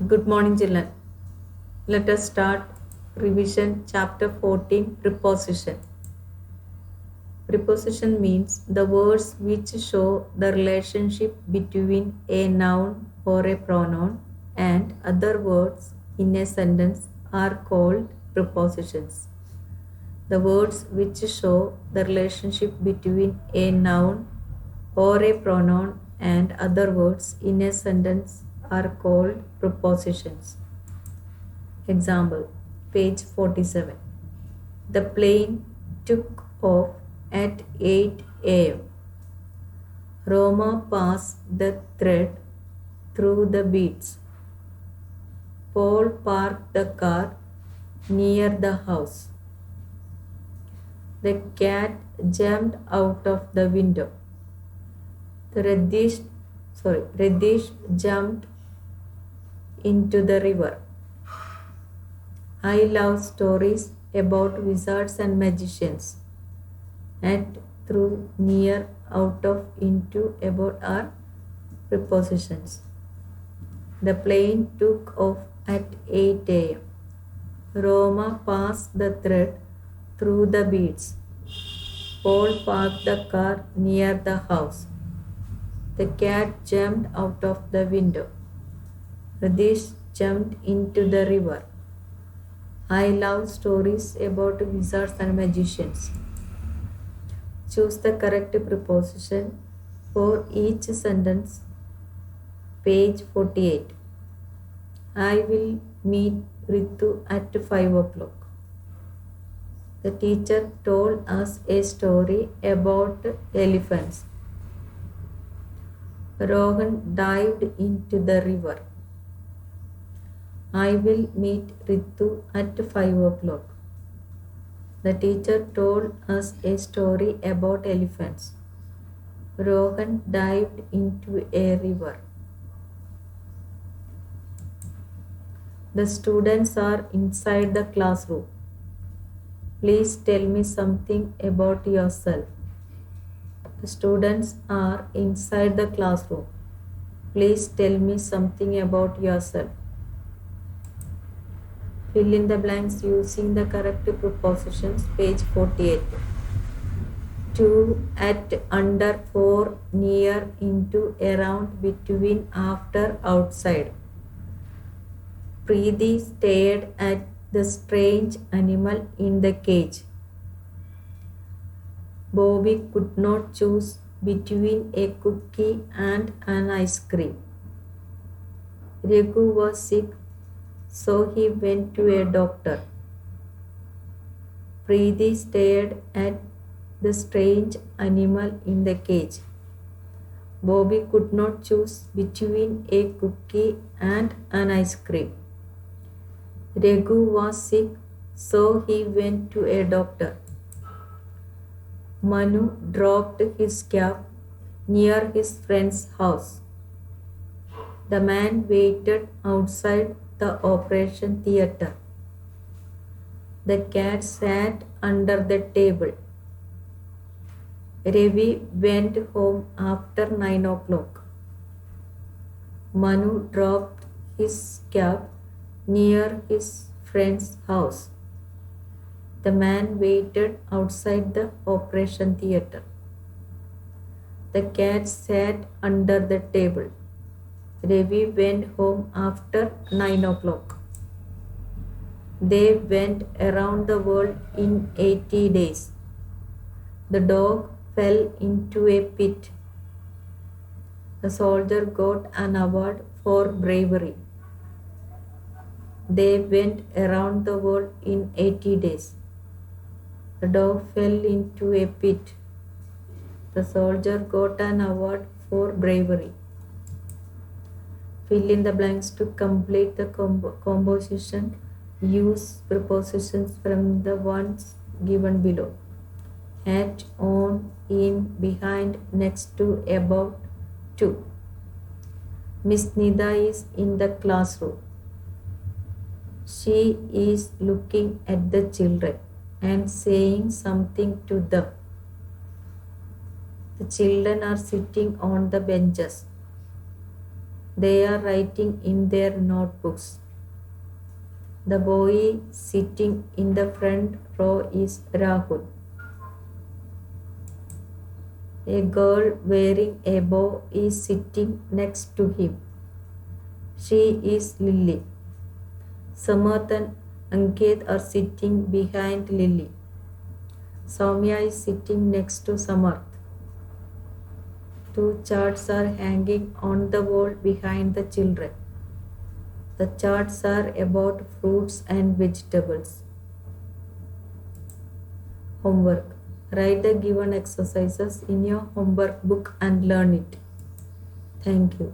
Good morning, children. Let us start revision chapter 14 preposition. Preposition means the words which show the relationship between a noun or a pronoun and other words in a sentence are called prepositions. The words which show the relationship between a noun or a pronoun and other words in a sentence are called prepositions. Example, page 47. The plane took off at 8 a.m. Roma passed the thread through the beads. Paul parked the car near the house. The cat jumped out of the window. Reddish jumped into the river. I love stories about wizards and magicians. At, through, near, out of, into, about are prepositions. The plane took off at 8 a.m. Roma passed the thread through the beads. Paul parked the car near the house. The cat jumped out of the window. Radish jumped into the river. I love stories about wizards and magicians. Choose the correct preposition for each sentence. Page 48. I will meet Ritu at 5 o'clock. The teacher told us a story about elephants. Rohan dived into the river. I will meet Ritu at 5 o'clock. The teacher told us a story about elephants. Rohan dived into a river. The students are inside the classroom. Please tell me something about yourself. The students are inside the classroom. Please tell me something about yourself. Fill in the blanks using the correct prepositions. Page 48. To, at, under, for, near, into, around, between, after, outside. Preeti stared at the strange animal in the cage. Bobby could not choose between a cookie and an ice cream. Raghu was sick, so he went to a doctor. Preeti stared at the strange animal in the cage. Bobby could not choose between a cookie and an ice cream. Raghu was sick, so he went to a doctor. Manu dropped his cap near his friend's house. The man waited outside the operation theater. The cat sat under the table. Ravi went home after 9 o'clock. Manu dropped his cap near his friend's house. The man waited outside the operation theater. The cat sat under the table. Ravi went home after 9 o'clock. They went around the world in 80 days. The dog fell into a pit. The soldier got an award for bravery. They went around the world in 80 days. The dog fell into a pit. The soldier got an award for bravery. Fill in the blanks to complete the composition. Use prepositions from the ones given below. At, on, in, behind, next to, about, to. Miss Nida is in the classroom. She is looking at the children and saying something to them. The children are sitting on the benches. They are writing in their notebooks. The boy sitting in the front row is Rahul. A girl wearing a bow is sitting next to him. She is Lily. Samarth and Ankit are sitting behind Lily. Soumya is sitting next to Samarth. Two charts are hanging on the wall behind the children. The charts are about fruits and vegetables. Homework. Write the given exercises in your homework book and learn it. Thank you.